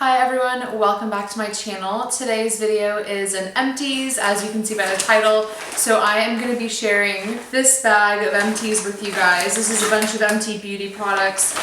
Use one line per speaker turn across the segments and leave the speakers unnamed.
Hi everyone, welcome back to my channel. Today's video is an empties, as you can see by the title. So I am going to be sharing this bag of empties with you guys. This is a bunch of empty beauty products,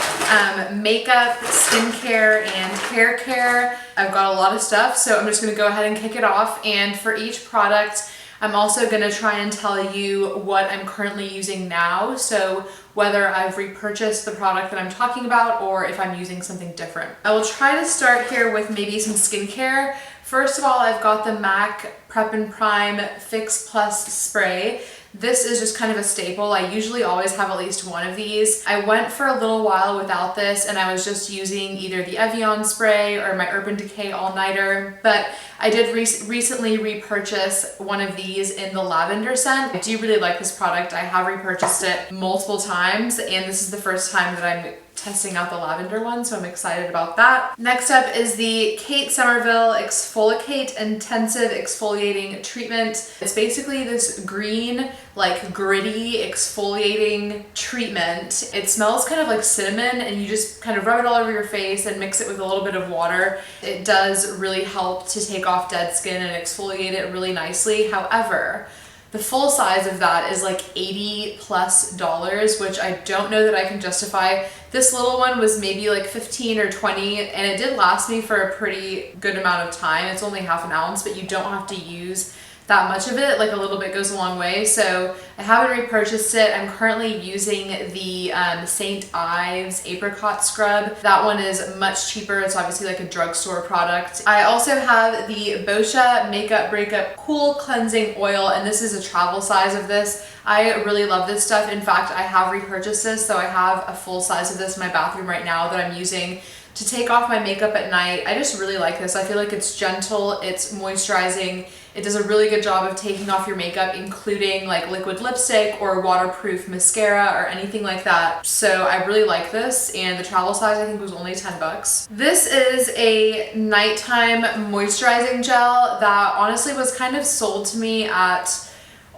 makeup, skincare, and hair care. I've got a lot of stuff, so I'm just going to go ahead and kick it off. And for each product, I'm also going to try and tell you what I'm currently using now, so whether I've repurchased the product that I'm talking about or if I'm using something different. I will try to start here with maybe some skincare. First of all, I've got the MAC Prep and Prime Fix Plus Spray. This is just kind of a staple. I usually always have at least one of these. I went for a little while without this and I was just using either the Evian spray or my Urban Decay All-Nighter, but I did recently repurchase one of these in the lavender scent. I do really like this product. I have repurchased it multiple times and this is the first time that I'm testing out the lavender one, so I'm excited about that. Next up is the Kate Somerville Exfolikate Intensive Exfoliating Treatment. It's basically this green, like gritty exfoliating treatment. It smells kind of like cinnamon and you just kind of rub it all over your face and mix it with a little bit of water. It does really help to take off dead skin and exfoliate it really nicely. However, the full size of that is like $80+, which I don't know that I can justify. This little one was maybe like 15 or 20 and it did last me for a pretty good amount of time. It's only half an ounce, but you don't have to use that much of it. Like a little bit goes a long way. So I haven't repurchased it. I'm currently using the St. Ives Apricot Scrub. That one is much cheaper. It's obviously like a drugstore product. I also have the Boscia Makeup Breakup Cool Cleansing Oil, and this is a travel size of this. I really love this stuff. In fact, I have repurchased this, so I have a full size of this in my bathroom right now that I'm using to take off my makeup at night. I just really like this. I feel like it's gentle, it's moisturizing, it does a really good job of taking off your makeup, including like liquid lipstick or waterproof mascara or anything like that. So I really like this, and the travel size I think was only 10 bucks. This is a nighttime moisturizing gel that honestly was kind of sold to me at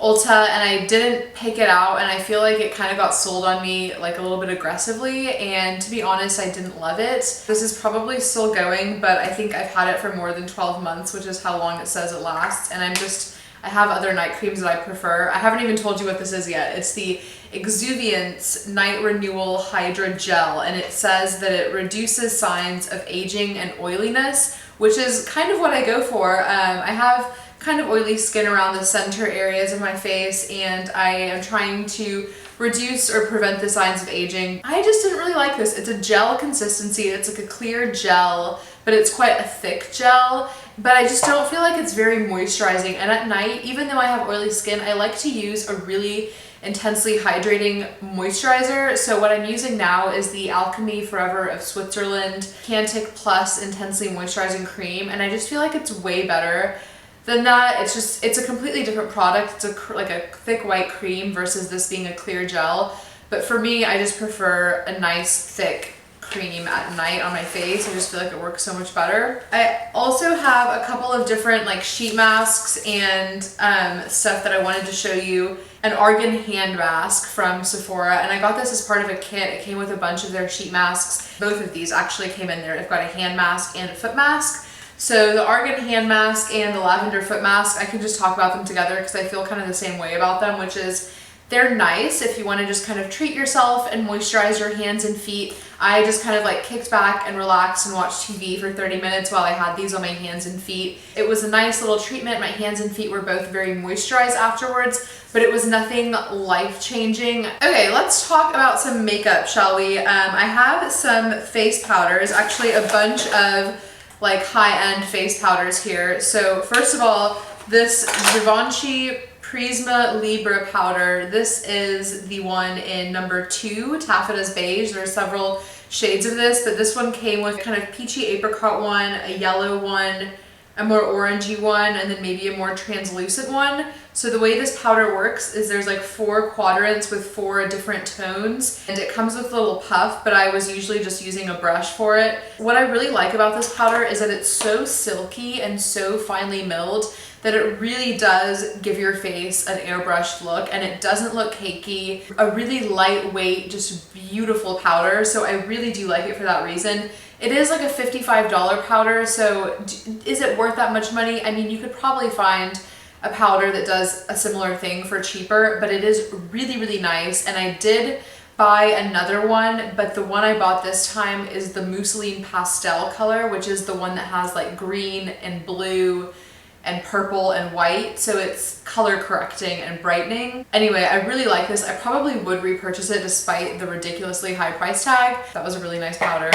Ulta and I didn't pick it out, and I feel like it kind of got sold on me like a little bit aggressively, and to be honest I didn't love it. This is probably still going, but I think I've had it for more than 12 months, which is how long it says it lasts, and I have other night creams that I prefer. I haven't even told you what this is yet. It's the Exuviance Night Renewal HydraGel, and it says that it reduces signs of aging and oiliness, which is kind of what I go for. I have kind of oily skin around the center areas of my face, and I am trying to reduce or prevent the signs of aging. I just didn't really like this. It's a gel consistency. It's like a clear gel, but it's quite a thick gel, but I just don't feel like it's very moisturizing. And at night, even though I have oily skin, I like to use a really intensely hydrating moisturizer. So what I'm using now is the Alchemy Forever of Switzerland Cantic Plus Intensely Moisturizing Cream, and I just feel like it's way better than that. It's a completely different product. It's like a thick white cream versus this being a clear gel. But for me, I just prefer a nice thick cream at night on my face. I just feel like it works so much better. I also have a couple of different like sheet masks and stuff that I wanted to show you. An Argan hand mask from Sephora, and I got this as part of a kit. It came with a bunch of their sheet masks. Both of these actually came in there. I've got a hand mask and a foot mask. So the Argan hand mask and the lavender foot mask, I can just talk about them together because I feel kind of the same way about them, which is they're nice if you want to just kind of treat yourself and moisturize your hands and feet. I just kind of like kicked back and relaxed and watched TV for 30 minutes while I had these on my hands and feet. It was a nice little treatment. My hands and feet were both very moisturized afterwards, but it was nothing life-changing. Okay, let's talk about some makeup, shall we? I have some face powders, actually a bunch of like high-end face powders here. So first of all, this Givenchy Prisme Libre powder. This is the one in number 2, Taffetas Beige. There are several shades of this, but this one came with kind of peachy apricot one, a yellow one, a more orangey one, and then maybe a more translucent one. So the way this powder works is there's like 4 quadrants with 4 different tones, and it comes with a little puff, but I was usually just using a brush for it. What I really like about this powder is that it's so silky and so finely milled that it really does give your face an airbrushed look, and it doesn't look cakey. A really lightweight, just beautiful powder, so I really do like it for that reason. It is like a $55 powder, so is it worth that much money? I mean, you could probably find a powder that does a similar thing for cheaper, but it is really, really nice. And I did buy another one, but the one I bought this time is the mousseline pastel color, which is the one that has like green and blue and purple and white, so it's color correcting and brightening. Anyway, I really like this. I probably would repurchase it despite the ridiculously high price tag. That was a really nice powder.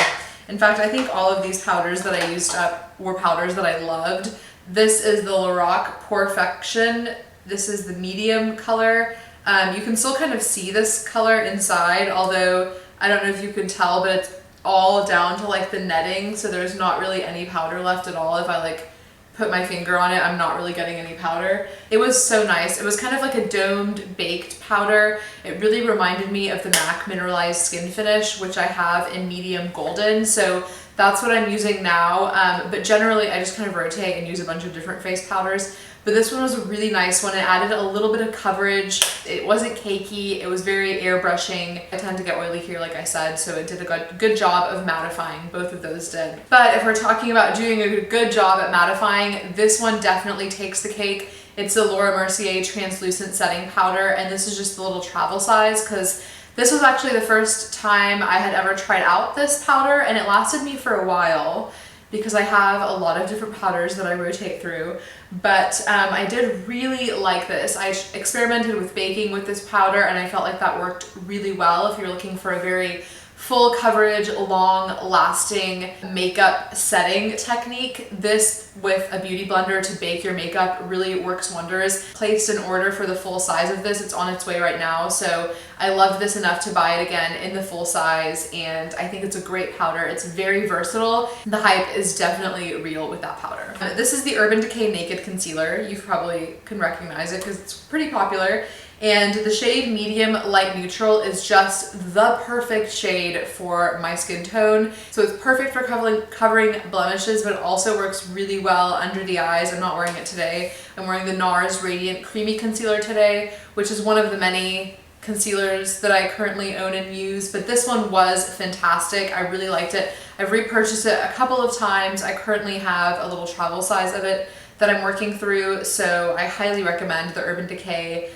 In fact, I think all of these powders that I used up were powders that I loved. This is the Laurent POREfection. This is the medium color. You can still kind of see this color inside, although I don't know if you can tell, but it's all down to like the netting, so there's not really any powder left at all. If I like put my finger on it, I'm not really getting any powder. It was so nice. It was kind of like a domed baked powder. It really reminded me of the MAC Mineralized Skin Finish, which I have in medium golden. So that's what I'm using now. But generally I just kind of rotate and use a bunch of different face powders. But this one was a really nice one. It added a little bit of coverage. It wasn't cakey. It was very airbrushing. I tend to get oily here, like I said, so it did a good job of mattifying. Both of those did. But if we're talking about doing a good job at mattifying, this one definitely takes the cake. It's the Laura Mercier Translucent Setting Powder, and this is just the little travel size, because this was actually the first time I had ever tried out this powder, and it lasted me for a while, because I have a lot of different powders that I rotate through. But I did really like this. I experimented with baking with this powder, and I felt like that worked really well if you're looking for a very full coverage, long lasting makeup setting technique. This with a beauty blender to bake your makeup really works wonders. Placed an order for the full size of this. It's on its way right now, so I loved this enough to buy it again in the full size, and I think it's a great powder. It's very versatile. The hype is definitely real with that powder. This is the Urban Decay Naked Concealer. You probably can recognize it because it's pretty popular. And the shade Medium Light Neutral is just the perfect shade for my skin tone. So it's perfect for covering blemishes, but it also works really well under the eyes. I'm not wearing it today. I'm wearing the NARS Radiant Creamy Concealer today, which is one of the many concealers that I currently own and use, but this one was fantastic. I really liked it. I've repurchased it a couple of times. I currently have a little travel size of it that I'm working through, so I highly recommend the Urban Decay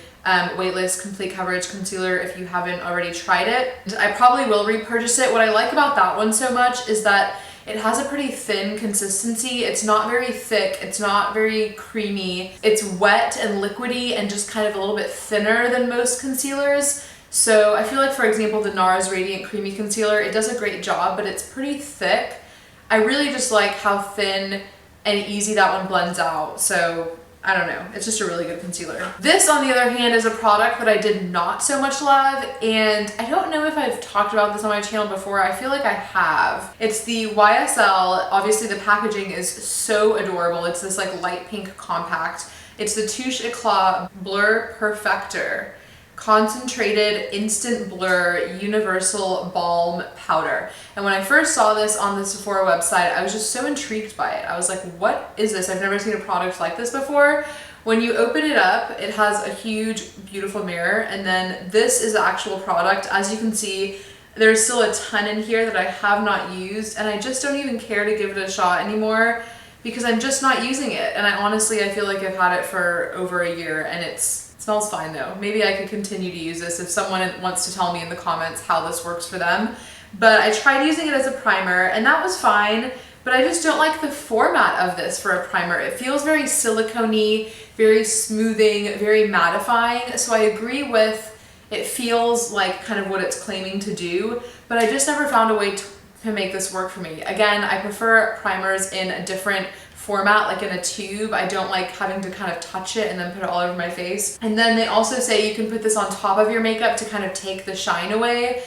Weightless Complete Coverage Concealer if you haven't already tried it. I probably will repurchase it. What I like about that one so much is that it has a pretty thin consistency. It's not very thick, it's not very creamy. It's wet and liquidy and just kind of a little bit thinner than most concealers. So I feel like, for example, the NARS Radiant Creamy Concealer, it does a great job, but it's pretty thick. I really just like how thin and easy that one blends out. So I don't know, it's just a really good concealer. This, on the other hand, is a product that I did not so much love, and I don't know if I've talked about this on my channel before. I feel like I have. It's the YSL. Obviously the packaging is so adorable. It's this like light pink compact. It's the Touche Eclat Blur Perfector Concentrated Instant Blur Universal Balm Powder. And when I first saw this on the Sephora website, I was just so intrigued by it. I was like, what is this? I've never seen a product like this before. When you open it up, it has a huge, beautiful mirror, and then this is the actual product. As you can see, there's still a ton in here that I have not used, and I just don't even care to give it a shot anymore because I'm just not using it. And I feel like I've had it for over a year, and it smells fine though. Maybe I could continue to use this if someone wants to tell me in the comments how this works for them. But I tried using it as a primer, and that was fine, but I just don't like the format of this for a primer. It feels very silicone-y, very smoothing, very mattifying. So I agree with it feels like kind of what it's claiming to do, but I just never found a way to make this work for me. Again, I prefer primers in a different format, like in a tube. I don't like having to kind of touch it and then put it all over my face. And then they also say you can put this on top of your makeup to kind of take the shine away,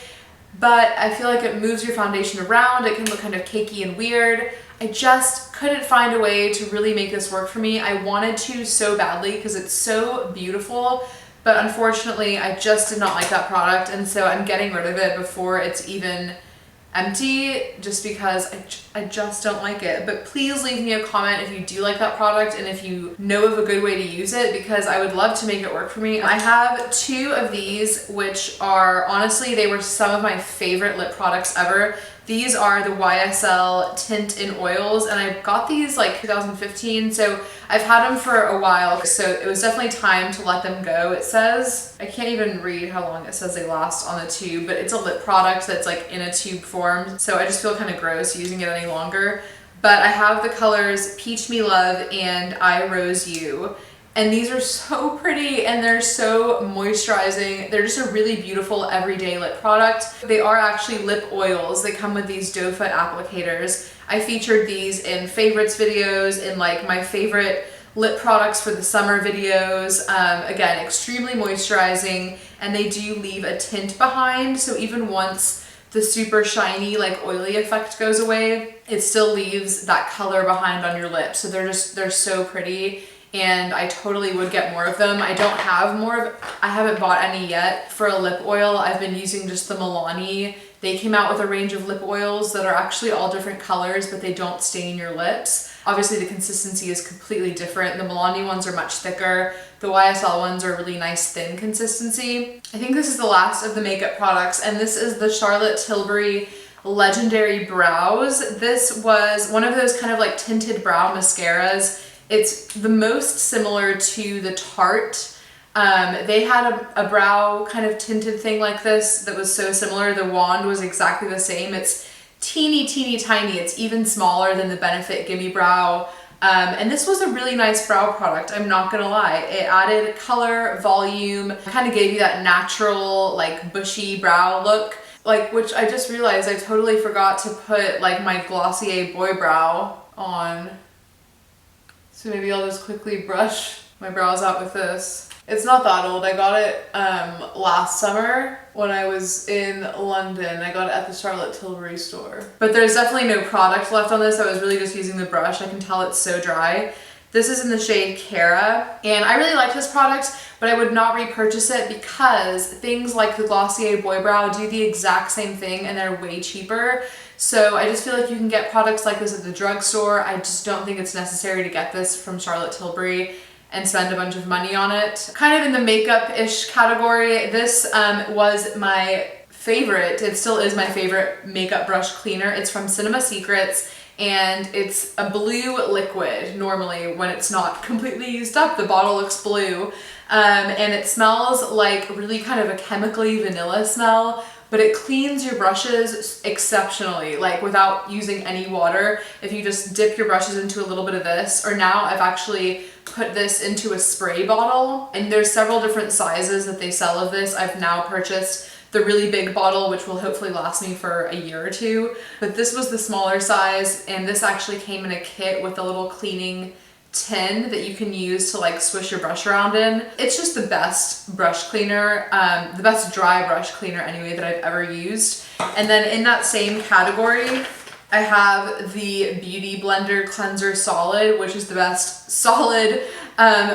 but I feel like it moves your foundation around. It can look kind of cakey and weird. I just couldn't find a way to really make this work for me. I wanted to so badly because it's so beautiful, but unfortunately I just did not like that product, and so I'm getting rid of it before it's even empty, just because I just don't like it. But please leave me a comment if you do like that product and if you know of a good way to use it, because I would love to make it work for me. I have two of these, which are honestly, they were some of my favorite lip products ever. These are the YSL Tint-in-Oils, and I got these like 2015, so I've had them for a while, so it was definitely time to let them go. It says, I can't even read how long it says they last on the tube, but it's a lip product that's like in a tube form, so I just feel kind of gross using it any longer. But I have the colors Peach Me Love and I Rose You. And these are so pretty and they're so moisturizing. They're just a really beautiful everyday lip product. They are actually lip oils. They come with these doe foot applicators. I featured these in favorites videos, in like my favorite lip products for the summer videos. Again, extremely moisturizing, and they do leave a tint behind. So even once the super shiny, like oily effect goes away, it still leaves that color behind on your lips. So they're so pretty. And I totally would get more of them. I don't have more I haven't bought any yet. For a lip oil, I've been using just the Milani. They came out with a range of lip oils that are actually all different colors, but they don't stain your lips. Obviously the consistency is completely different. The Milani ones are much thicker. The YSL ones are really nice thin consistency. I think this is the last of the makeup products, and this is the Charlotte Tilbury Legendary Brows. This was one of those kind of like tinted brow mascaras. It's the most similar to the Tarte. They had a brow kind of tinted thing like this that was so similar. The wand was exactly the same. It's teeny tiny. It's even smaller than the Benefit Gimme Brow. And this was a really nice brow product, I'm not gonna lie. It added color, volume, kind of gave you that natural, like bushy brow look. Like, which I just realized I totally forgot to put like my Glossier Boy Brow on. So maybe I'll just quickly brush my brows out with this. It's not that old. I got it last summer when I was in London. I got it at the Charlotte Tilbury store. But there's definitely no product left on this. I was really just using the brush. I can tell it's so dry. This is in the shade Cara, and I really like this product, but I would not repurchase it because things like the Glossier Boy Brow do the exact same thing and they're way cheaper. So I just feel like you can get products like this at the drugstore. I just don't think it's necessary to get this from Charlotte Tilbury and spend a bunch of money on it. Kind of in the makeup-ish category, this was my favorite. It still is my favorite makeup brush cleaner. It's from Cinema Secrets, and it's a blue liquid. Normally, when it's not completely used up, the bottle looks blue. And it smells like really kind of a chemically vanilla smell, but it cleans your brushes exceptionally, like without using any water. If you just dip your brushes into a little bit of this, or now I've actually put this into a spray bottle, and there's several different sizes that they sell of this. I've now purchased the really big bottle, which will hopefully last me for a year or two, but this was the smaller size, and this actually came in a kit with a little cleaning tin that you can use to like swish your brush around in. It's just the best brush cleaner, the best dry brush cleaner anyway that I've ever used. And then in that same category, I have the Beautyblender Cleanser Solid, which is the best solid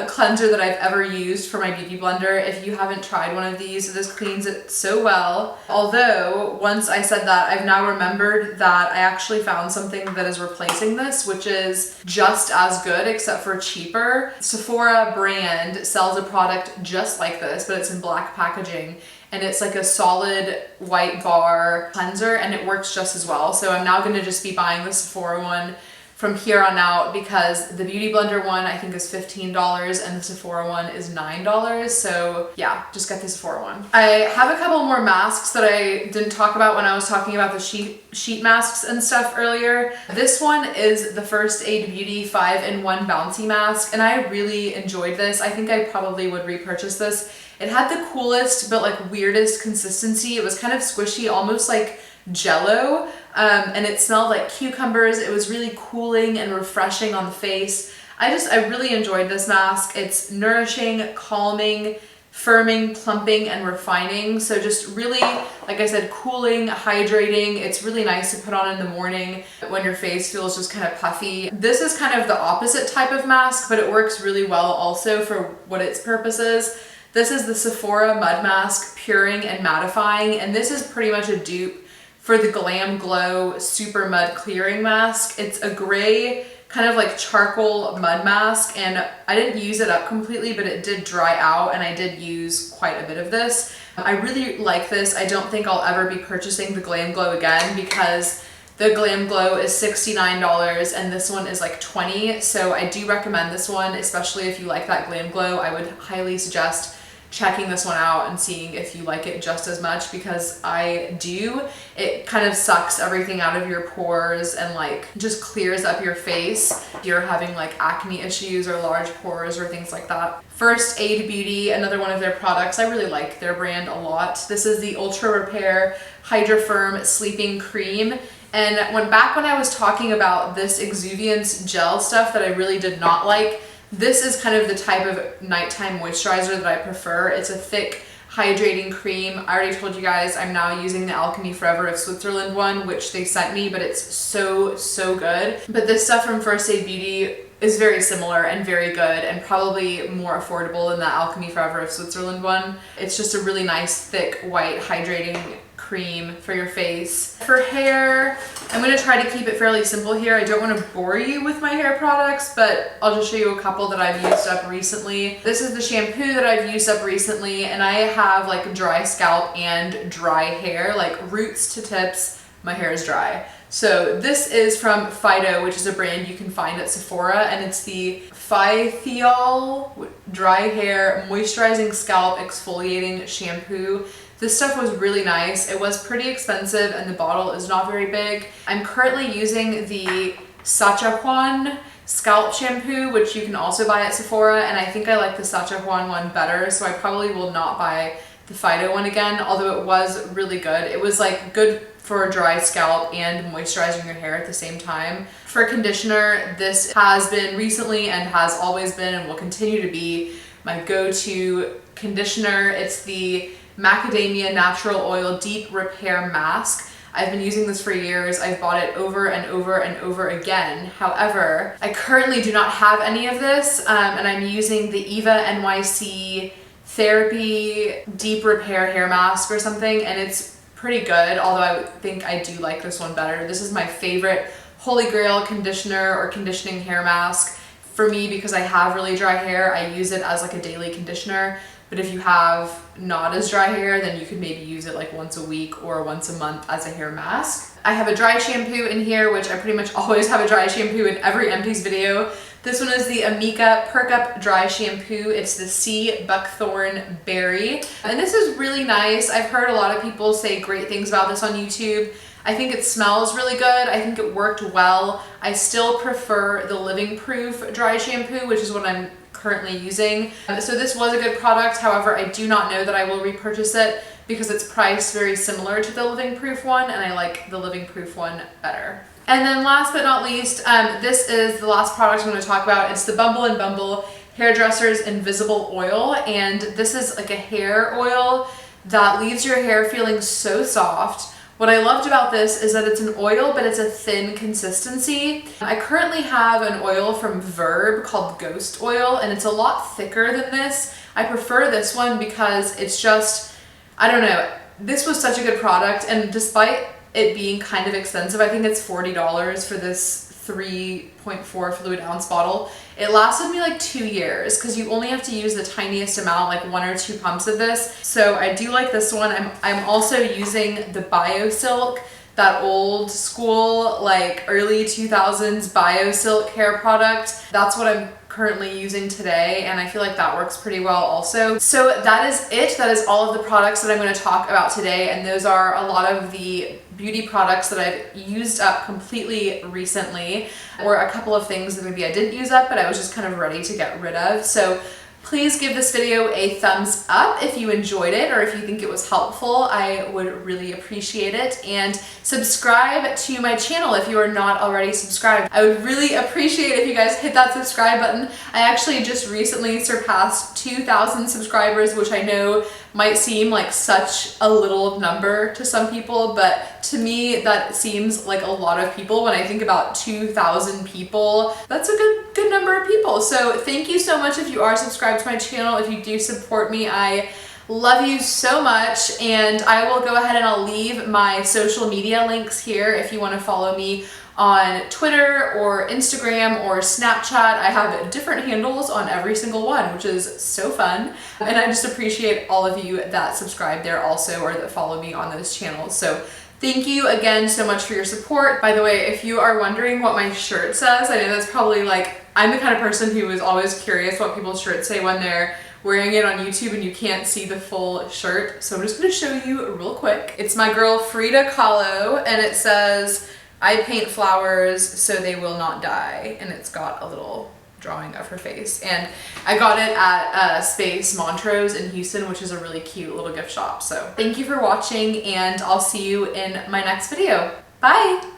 cleanser that I've ever used for my beauty blender. If you haven't tried one of these, this cleans it so well. Although, once I said that, I've now remembered that I actually found something that is replacing this, which is just as good except for cheaper. Sephora brand sells a product just like this, but it's in black packaging. And it's like a solid white bar cleanser, and it works just as well. So I'm now gonna just be buying the Sephora one from here on out, because the Beauty Blender one I think is $15 and the Sephora one is $9. So yeah, just get the Sephora one. I have a couple more masks that I didn't talk about when I was talking about the sheet masks and stuff earlier. This one is the First Aid Beauty 5-in-1 Bouncy Mask, and I really enjoyed this. I think I probably would repurchase this. It had the coolest but like weirdest consistency. It was kind of squishy, almost like Jello, and it smelled like cucumbers. It was really cooling and refreshing on the face. I really enjoyed this mask. It's nourishing, calming, firming, plumping, and refining. So just really, like I said, cooling, hydrating. It's really nice to put on in the morning when your face feels just kind of puffy. This is kind of the opposite type of mask, but it works really well also for what its purpose is. This is the Sephora Mud Mask Puring and Mattifying, and this is pretty much a dupe for the Glam Glow Super Mud Clearing Mask. It's a gray kind of like charcoal mud mask, and I didn't use it up completely, but it did dry out, and I did use quite a bit of this. I really like this. I don't think I'll ever be purchasing the Glam Glow again because the Glam Glow is $69 and this one is like $20. So I do recommend this one, especially if you like that Glam Glow. I would highly suggest checking this one out and seeing if you like it just as much, because I do. It kind of sucks everything out of your pores and like just clears up your face if you're having like acne issues or large pores or things like that. First Aid Beauty, another one of their products. I really like their brand a lot. This is the Ultra Repair Hydra Firm Sleeping Cream. And back when I was talking about this exuviance gel stuff that I really did not like, this is kind of the type of nighttime moisturizer that I prefer. It's a thick, hydrating cream. I already told you guys I'm now using the Alchemy Forever of Switzerland one, which they sent me, but it's so, so good. But this stuff from First Aid Beauty is very similar and very good and probably more affordable than the Alchemy Forever of Switzerland one. It's just a really nice, thick, white, hydrating cream for your face. For hair, I'm going to try to keep it fairly simple here. I don't want to bore you with my hair products, but I'll just show you a couple that I've used up recently. This is the shampoo that I've used up recently, and I have like dry scalp and dry hair, like roots to tips. My hair is dry. So this is from Phytheol, which is a brand you can find at Sephora, and it's the Phytheol Dry Hair Moisturizing Scalp Exfoliating Shampoo. This stuff was really nice. It was pretty expensive and the bottle is not very big. I'm currently using the Xoxo scalp shampoo, which you can also buy at Sephora, and I think I like the Xoxo one better, so I probably will not buy the Phytheol one again, although it was really good. It was like good for dry scalp and moisturizing your hair at the same time. For conditioner, this has been recently and has always been and will continue to be my go-to conditioner. It's the Macadamia Natural Oil Deep Repair Mask. I've been using this for years. I've bought it over and over and over again. However, I currently do not have any of this, and I'm using the Eva NYC Therapy Deep Repair Hair Mask or something, and it's pretty good, although I think I do like this one better. This is my favorite Holy Grail conditioner or conditioning hair mask for me because I have really dry hair. I use it as like a daily conditioner. But if you have not as dry hair, then you could maybe use it like once a week or once a month as a hair mask. I have a dry shampoo in here, which I pretty much always have a dry shampoo in every Empties video. This one is the Amika Perk Up Dry Shampoo. It's the Sea Buckthorn Berry. And this is really nice. I've heard a lot of people say great things about this on YouTube. I think it smells really good. I think it worked well. I still prefer the Living Proof Dry Shampoo, which is what I'm currently using. So this was a good product. However, I do not know that I will repurchase it because it's priced very similar to the Living Proof one, and I like the Living Proof one better. And then last but not least, this is the last product I'm going to talk about. It's the Bumble & Bumble Hairdresser's Invisible Oil, and this is like a hair oil that leaves your hair feeling so soft. What I loved about this is that it's an oil, but it's a thin consistency. I currently have an oil from Verb called Ghost Oil, and it's a lot thicker than this. I prefer this one because it's just, I don't know, this was such a good product, and despite it being kind of expensive, I think it's $40 for this 3.4 fluid ounce bottle. It lasted me like 2 years because you only have to use the tiniest amount, like 1 or 2 pumps of this. So I do like this one. I'm also using the BioSilk, that old school, like early 2000s BioSilk hair product. That's what I'm currently using today, and I feel like that works pretty well also. So that is it. That is all of the products that I'm going to talk about today, and those are a lot of the beauty products that I've used up completely recently, or a couple of things that maybe I didn't use up but I was just kind of ready to get rid of. So please give this video a thumbs up if you enjoyed it or if you think it was helpful. I would really appreciate it. And subscribe to my channel if you are not already subscribed. I would really appreciate it if you guys hit that subscribe button. I actually just recently surpassed 2,000 subscribers, which I know might seem like such a little number to some people, but to me that seems like a lot of people. When I think about 2,000 people, that's a good number of people. So thank you so much if you are subscribed to my channel. If you do support me, I Love you so much, and I will go ahead and I'll leave my social media links here if you want to follow me on Twitter or Instagram or Snapchat. I have different handles on every single one, which is so fun. And I just appreciate all of you that subscribe there also, or that follow me on those channels. So thank you again so much for your support. By the way, if you are wondering what my shirt says, I know that's probably like, I'm the kind of person who is always curious what people's shirts say when they're wearing it on YouTube and you can't see the full shirt. So I'm just gonna show you real quick. It's my girl Frida Kahlo, and it says, "I paint flowers so they will not die." And it's got a little drawing of her face. And I got it at Space Montrose in Houston, which is a really cute little gift shop. So thank you for watching, and I'll see you in my next video. Bye!